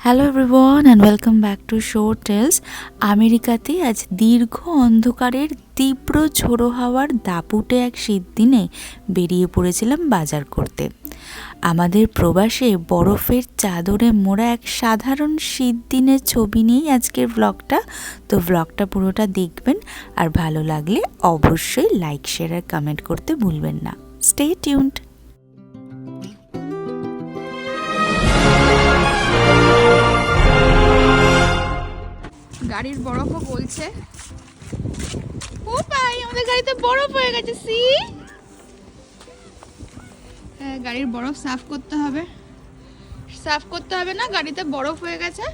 Hello everyone and welcome back to show tells. আমেরিকাতে আজ দীর্ঘ অন্ধকারের তীব্র ঝোড়ো হাওয়ার দাপুটে এক শীত দিনে বেরিয়ে পড়েছিলাম বাজার করতে। আমাদের প্রবাসে বরফের চাদরে মোড়া এক সাধারণ শীত দিনের ছবি নিয়েই আজকের ব্লগটা। তো ব্লগটা পুরোটা দেখবেন, আর ভালো লাগলে অবশ্যই লাইক শেয়ার আর কমেন্ট করতে ভুলবেন না। Stay tuned. গাড়ির বরফও বলছে, ও ভাই আমাদের গাড়িতে বরফ হয়ে গেছে। সি হ্যাঁ, গাড়ির বরফ সাফ করতে হবে না, গাড়িতে বরফ হয়ে গেছে।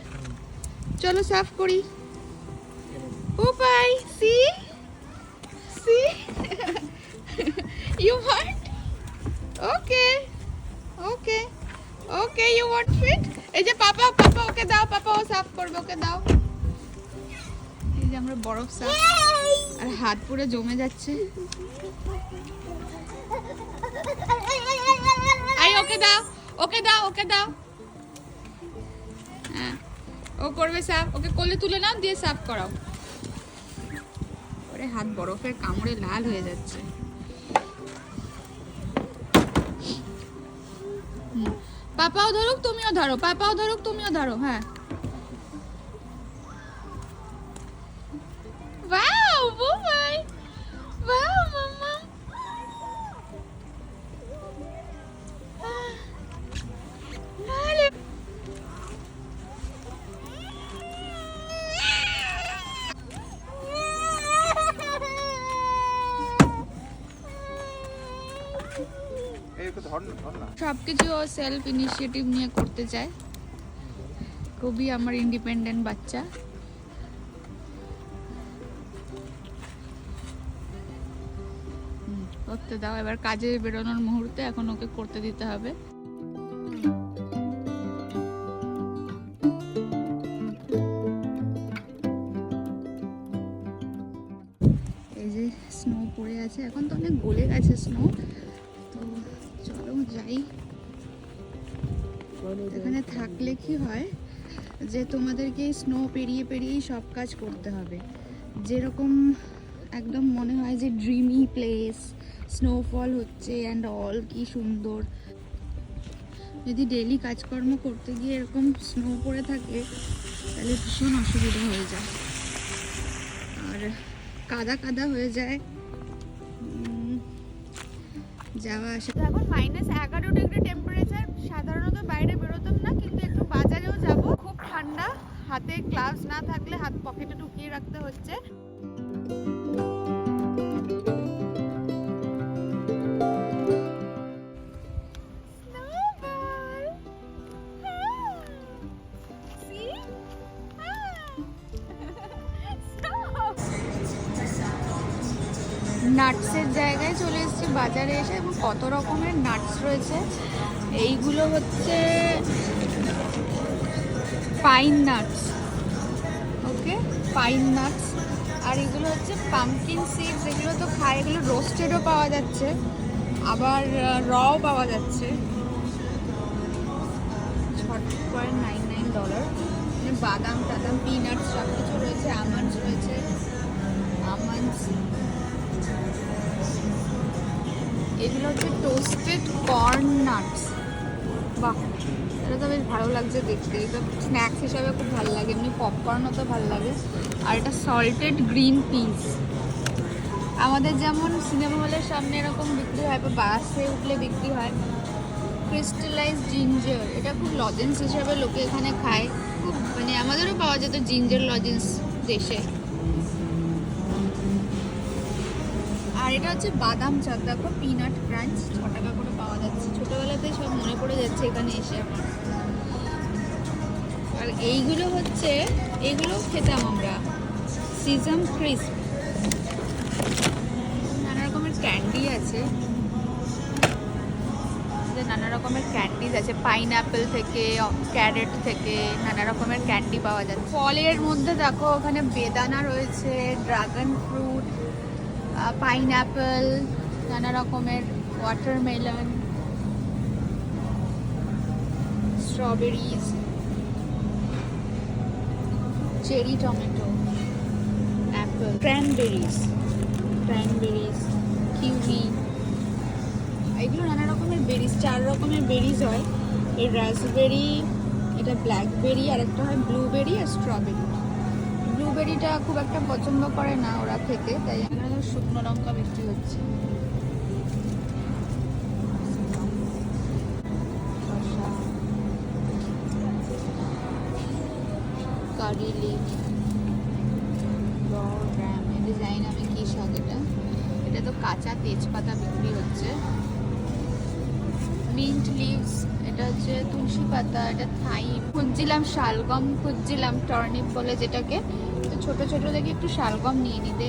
চলো সাফ করি। ও ভাই see see you want okay okay okay you want fit. এই যে পাপা ওকে দাও, পাপা ও সাফ করবে, ওকে দাও। আমরা বরফ সাফ, আর হাত পুরো জমে যাচ্ছে। আই ওকে দাও, ওকে দাও, ওকে দাও। হ্যাঁ, ও করবে সাফ। ওকে কোলে তুলে নাও, দিয়ে সাফ করাও। ওরে হাত বরফের কামড়ে লাল হয়ে যাচ্ছে। পাপাও ধরুক, তুমিও ধরো, পাপাও ধরুক, তুমিও ধরো। হ্যাঁ, wow boy, wow mama. সবকিছু ও সেলফ ইনিশিয়েটিভ নিয়ে করতে চায়। খুবই আমার ইন্ডিপেন্ডেন্ট বাচ্চা। করতে দাও, এবার কাজে বেরোনোর মুহূর্তে এখন ওকে করতে দিতে হবে। এই যে স্নো পড়ে আছে, এখন তো অনেক গলে গেছে স্নো। তো চলো যাই। এখানে থাকলে কি হয় যে তোমাদেরকে স্নো পেরিয়ে পেরিয়েই সব কাজ করতে হবে। যেরকম একদম মনে হয় যে ড্রিমি প্লেস, স্নোফল হচ্ছে অ্যান্ড অল, কি সুন্দর। যদি ডেইলি কাজকর্ম করতে গিয়ে এরকম স্নো পড়ে থাকে তাহলে ভীষণ অসুবিধা হয়ে যায়, আর কাদা কাদা হয়ে যায় যাওয়া আসা। এখন -11 ডিগ্রি টেম্পারেচার। সাধারণত বাইরে বেরোতাম না, কিন্তু একটু বাজারেও যাব। খুব ঠান্ডা, হাতে গ্লাভস না থাকলে হাত পকেটে ঢুকিয়ে রাখতে হচ্ছে। নাটসের জায়গায় চলে এসেছি বাজারে এসে, এবং কত রকমের নাটস রয়েছে। এইগুলো হচ্ছে পাইন নাটস, ওকে, পাইন নাটস। আর এগুলো হচ্ছে পাম্পকিন সিডস। এগুলো তো খায়, এগুলো রোস্টেডও পাওয়া যাচ্ছে, আবার রও পাওয়া যাচ্ছে। $6.99। বাদাম টাদাম, পিনাটস সব কিছু রয়েছে। আমন্ডস রয়েছে, আমন্ডস। এগুলো হচ্ছে টোস্টেড কর্ন নাটস। বাহ, এটা তো বেশ ভালো লাগছে দেখতে। এটা স্ন্যাক্স হিসাবে খুব ভালো লাগে, এমনি পপকর্নও তো ভালো লাগে। আর এটা সল্টেড গ্রিন পিস। আমাদের যেমন সিনেমা হলের সামনে এরকম বিক্রি হয়, বা বাসে উঠলে বিক্রি হয়। ক্রিস্টালাইজ জিঞ্জার, এটা খুব লজেন্স হিসাবে লোকে এখানে খায়। খুব মানে আমাদেরও পাওয়া যেত জিঞ্জার লজেন্স দেশে। আর এটা হচ্ছে বাদাম চাট, দেখো, পিনাট ক্রাঞ্চ, 6 টাকা করে পাওয়া যাচ্ছে। ছোটোবেলাতেই সব মনে পড়ে যাচ্ছে এখানে এসে আমার। আর এইগুলো হচ্ছে, এগুলো খেতাম আমরা, সিজাম ক্রিস্প। নানা রকমের ক্যান্ডি আছে, নানা রকমের ক্যান্ডিজ আছে। পাইনঅ্যাপেল থেকে, ক্যারেট থেকে নানা রকমের ক্যান্ডি পাওয়া যায়। ফলের মধ্যে দেখো ওখানে বেদানা রয়েছে, ড্রাগন ফ্রুট, পাইনঅ্যাপেল, নানা রকমের watermelon, strawberries. Cherry tomato, apple, cranberries, kiwi, এগুলো নানা রকমের বেরিজ, 4 রকমের বেরিজ হয়। এই রাসবেরি, এটা ব্ল্যাকবেরি, আর একটা হয় ব্লুবেরি আর স্ট্রবেরি। ব্লুবেরিটা খুব একটা পছন্দ করে না ওরা খেতে, তাই এখানে শুকনো লঙ্কা বিক্রি হচ্ছে। কারি লিভ, ডিজাইন, আমি কি শাক এটা? এটা তো কাঁচা তেজপাতা বিক্রি হচ্ছে। মিন্ট লিভস, এটা হচ্ছে তুলসী পাতা, এটা থাইম। খুঁজছিলাম শালগম, খুঁজছিলাম টর্নিপ বলে যেটাকে, তো ছোট ছোট দেখে একটু শালগম নিয়ে নিতে।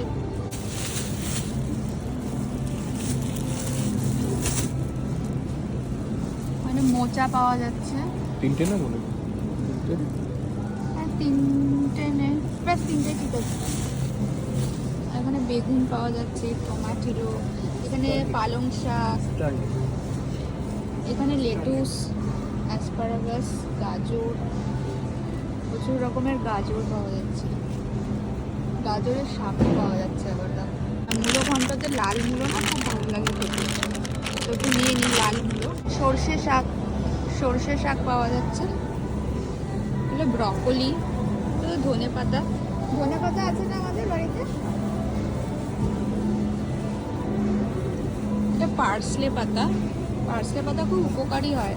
মানে মোচা পাওয়া যাচ্ছে 3টে না মনে হ্যাঁ 3টে নেই, ব্যাস 3টে ঠিক আছে। এখানে বেগুন পাওয়া যাচ্ছে, টমাটো, এখানে পালং শাক, এখানে লেটুস, অ্যাসপারাগাস, গাজর, প্রচুর রকমের গাজর পাওয়া যাচ্ছে। গাজরের শাকও পাওয়া যাচ্ছে আবার। মূলো ঘন্টাতে লাল মূলো না খুব ভালো লাগে খেতে, তো একটু নিয়ে নিই লাল মূলো। সর্ষে শাক পাওয়া যাচ্ছে। এগুলো ব্রকলি, ধনে পাতা আছে না আমাদের বাড়িতে। এটা পার্সলে পাতা খুব উপকারী হয়।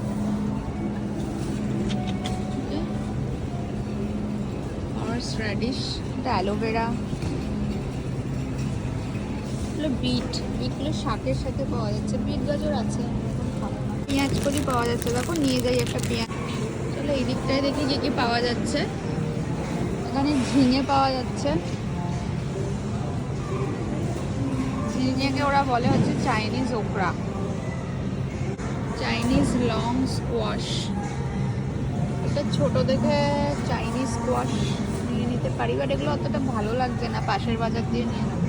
হর্স র্যাডিশ, এটা অ্যালোভেরা, বিটগুলো শাকের সাথে পাওয়া যাচ্ছে। বিট গাজর আছে, পেঁয়াজ কলি পাওয়া যাচ্ছে। দেখো নিয়ে যাই একটা পেঁয়াজ। চলো এই দিকটায় দেখি কি পাওয়া যাচ্ছে। এখানে ঝিঙে পাওয়া যাচ্ছে। ঝিঙেকে ওরা বলে হচ্ছে Chinese okra, Chinese long squash. এটা ছোট দেখে চাইনিজ স্কোয়াশ নিয়ে নিতে পারি, বাট এগুলো অতটা ভালো লাগছে না, পাশের বাজার দিয়ে নিয়ে নেবো।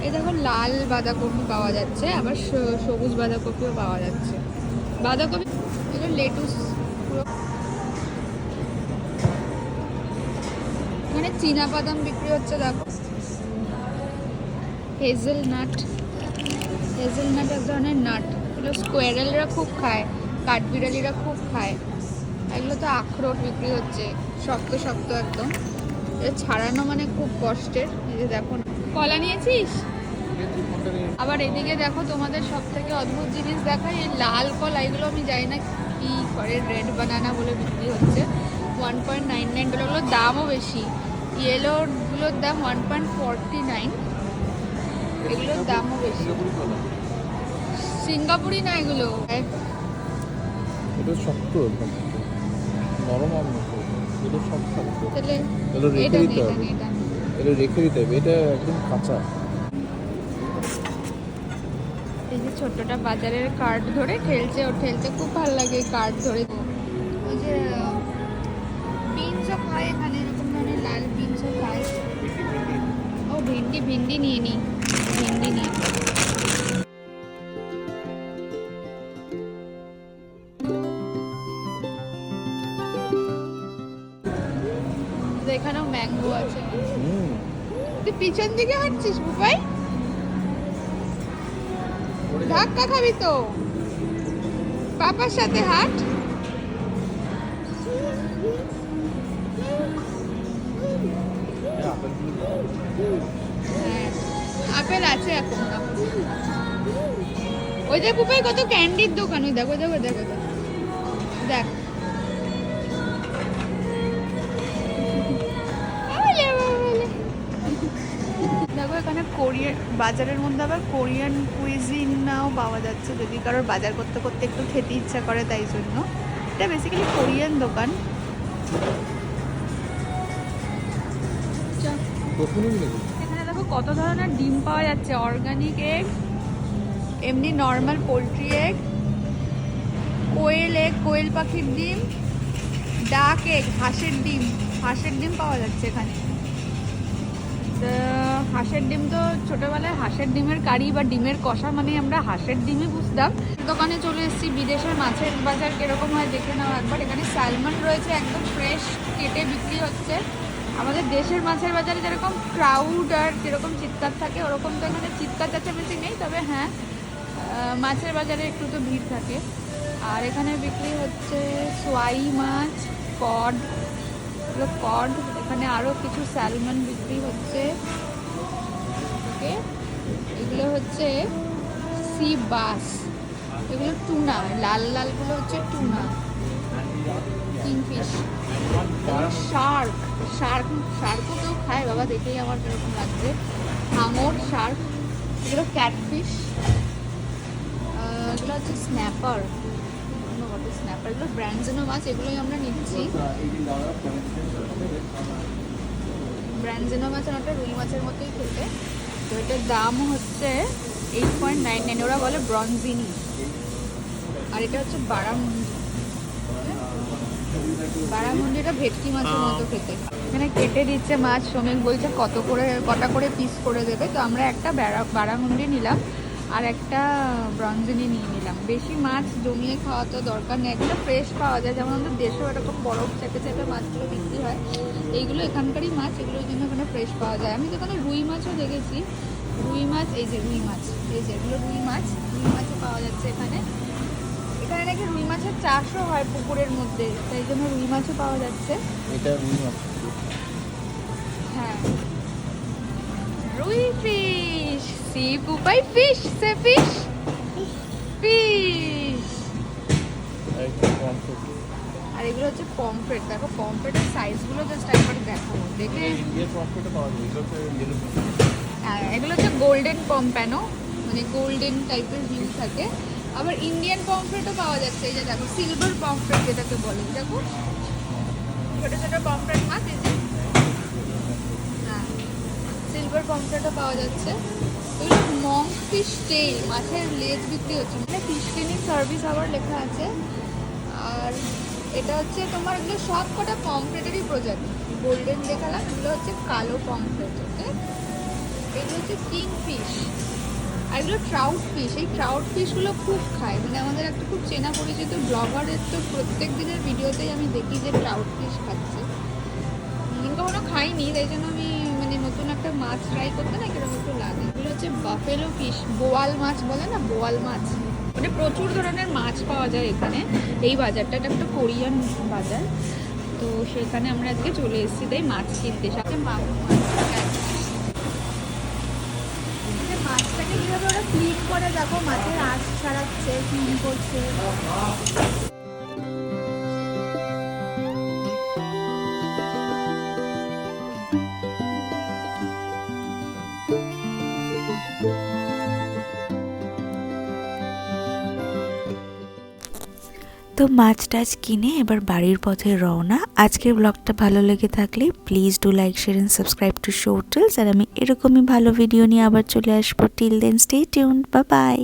এই দেখো লাল বাঁধাকপি পাওয়া যাচ্ছে, আবার সবুজ বাঁধাকপিও পাওয়া যাচ্ছে। বাঁধাকপি, এগুলো লেটুস। এখানে চীনা বাদাম বিক্রি হচ্ছে দেখো। হেজেলনাট এক ধরনের নাট, এগুলো স্কোয়ারেলরা খুব খায়, কাঠবিড়ালিরা খুব খায়। এগুলো তো আখরোট বিক্রি হচ্ছে, শক্ত শক্ত একদম। এটা ছাড়ানো মানে খুব কষ্টের। এই যে দেখো, কলা নিয়েছিস? আবার এদিকে দেখো তোমাদের সব থেকে অদ্ভুত জিনিস দেখায়, এই লাল কলা, এগুলো আমি জানি না কি করে, রেড বানানা বলে বিক্রি হচ্ছে। 1.99 ডলার, ওগুলোর দামও বেশি। ইয়েলোগুলোর দাম 1.49, এগুলোর দামও বেশি। সিঙ্গাপুরি না এগুলো, এটা শক্ত একদম, নরম আম না, এটা সব শক্ত। তাহলে এটা রেখে এটা দিতে হবে, এটা রেখে দিতে হবে, এটা একদম কাঁচা। এই যে ছোট্টটা বাজারের কার্ট ধরে ঠেলছে, ও ঠেলতে খুব ভালো লাগে কার্ট ধরে। ওই যে বিনসও খায় এখানে, এরকম ধরনের লাল বিনসও খায়। ও ভিন্ডি নিয়ে নিই, ভিন্ডি নিয়ে। এখানেও ম্যাঙ্গো আছে। তুই পিছন দিকে হাঁটছিস বুবাই? ধাক্কা খাবি তো, পাপার সাথে হাঁট। হ্যাঁ, আপেল আছে এখন। ওই দেখ বুবাই কত ক্যান্ডির দোকান, ওই দেখো দেখো দেখো দেখ। দেখো এখানে কোরিয়ান, বাজারের মধ্যে আবার কোরিয়ান কুইজিনাও পাওয়া যাচ্ছে, যদি কারোর বাজার করতে করতে একটু খেতে ইচ্ছা করে, তাই জন্য। এটা বেসিক্যালি কোরিয়ান দোকান। এখানে দেখো কত ধরনের ডিম পাওয়া যাচ্ছে। অর্গানিক এগ, এমনি নর্মাল পোলট্রি এগ, কোয়েল পাখির ডিম, ডাক এগ, হাঁসের ডিম পাওয়া যাচ্ছে এখানে। হাঁসের ডিম তো ছোটোবেলায় হাঁসের ডিমের কারি বা ডিমের কষা মানে আমরা হাঁসের ডিমই বুঝতাম। দোকানে চলে এসেছি, বিদেশের মাছের বাজার কীরকম হয় দেখে নাও একবার। এখানে স্যালমন রয়েছে, একদম ফ্রেশ কেটে বিক্রি হচ্ছে। আমাদের দেশের মাছের বাজারে যেরকম ক্রাউড আর যেরকম চিৎকার থাকে, ওরকম তো এখানে চিৎকার চেঁচামেচি নেই, তবে হ্যাঁ মাছের বাজারে একটু তো ভিড় থাকে। আর এখানে বিক্রি হচ্ছে সোয়াই মাছ, কড, কড, এখানে আরও কিছু স্যালমন বিক্রি হচ্ছে। ওকে, এগুলো হচ্ছে সি বাস, এগুলো টুনা, লাল লালগুলো হচ্ছে টুনা, কিংফিশ, শার্ক, শার্কও কেউ খায় বাবা, দেখেই আমার কিরকম লাগছে। হাঙর, শার্ক, এগুলো ক্যাটফিশ, এগুলো হচ্ছে স্ন্যাপার, স্ন্যাপার, এগুলো ব্র্যান্ডজেনো মাছ, এগুলোই আমরা নিচ্ছি। ব্র্যান্ডজেনো মাছ অনেকটা রুই মাছের মতোই খেতে। তো এটার দাম হচ্ছে 8.99, ওরা বলে ব্রঞ্জিনি। আর এটা হচ্ছে বারামুন্ডি, বারামুন্ডিটা ভেটকি মাছের মতো খেতে। এখানে কেটে দিচ্ছে মাছ, শ্রমিক বলছে কটা করে পিস করে দেবে। তো আমরা একটা বারামুন্ডি নিলাম আর একটা ব্রঞ্জিনি নিয়ে নিলাম। বেশি মাছ জমিয়ে খাওয়া তো দরকার নেই, এগুলো ফ্রেশ পাওয়া যায়। যেমন আমাদের দেশেও এরকম বরফ চেপে চেপে মাছগুলো বিক্রি হয়, এইগুলো এখানকারই মাছ, এগুলোর জন্য এখানে ফ্রেশ পাওয়া যায়। আমি দোকানে রুই মাছও দেখেছি, রুই মাছ, এই যে রুই মাছ, এই যে এগুলো রুই মাছও পাওয়া যাচ্ছে এখানে। এখানে নাকি রুই মাছের চাষও হয় পুকুরের মধ্যে, তাই জন্য রুই মাছও পাওয়া যাচ্ছে। এটা রুই মাছ। হ্যাঁ, রুই ফিশ, সি পুপাই ফিশ, সে ফিশ, ফিশ। আর এগুলো হচ্ছে পমফ্রেট, দেখো পমফ্রেটের সাইজগুলো জাস্ট একবার দেখো, দেখে। হ্যাঁ, এগুলো হচ্ছে গোল্ডেন পম্প্যানো, মানে গোল্ডেন টাইপের ভিউ থাকে। আবার ইন্ডিয়ান পমফ্রেটও পাওয়া যাচ্ছে, এই যে দেখো সিলভার পমফ্রেট যেটাকে বলে, দেখো ছোটো ছোটো পমফ্রেট মাছ, এই যে হ্যাঁ সিলভার পমফ্রেটও পাওয়া যাচ্ছে। এগুলো মঙ্ক ফিশ টেইল, মাছের লেজ বিক্রি হচ্ছে, মানে ফিশ ক্লিনিং সার্ভিস আবার লেখা আছে। আর এটা হচ্ছে তোমার, এগুলো সব কটা পমফ্রেটেরই প্রজাতি। গোল্ডেন দেখালাম, এগুলো হচ্ছে কালো পমফ্রেট। ওকে, এগুলো হচ্ছে কিং ফিশ, আর এগুলো ট্রাউট ফিশ। এই ট্রাউট ফিশগুলো খুব খায়, মানে আমাদের একটা খুব চেনা পরিচিত ব্লগারের তো প্রত্যেক দিনের ভিডিওতেই আমি দেখি যে ট্রাউট ফিশ খাচ্ছে। আমি কখনো খাইনি, তাই জন্য আমি মানে নতুন একটা মাছ ট্রাই করতে না কিরকম একটু লাগে। এগুলো হচ্ছে বাফেলো ফিশ, বোয়াল মাছ বলে না, বোয়াল মাছ, মানে প্রচুর ধরনের মাছ পাওয়া যায় এখানে। এই বাজারটা এটা একটা কোরিয়ান বাজার, তো সেখানে আমরা আজকে চলে এসেছি তাই মাছ কিনতে। সাথে মাছটাকে কীভাবে ওরা ক্লিন করে, দেখো মাছের আঁশ ছাড়াচ্ছে, ক্লিন করছে। তো মাছ টাছ কিনে এবার বাড়ির পথে রওনা। আজকের ব্লগটা ভালো লেগে থাকলে please do like, share and subscribe to short tales. আর আমি এরকমই ভালো ভিডিও নিয়ে আবার চলে আসবো। Till then stay tuned, bye by.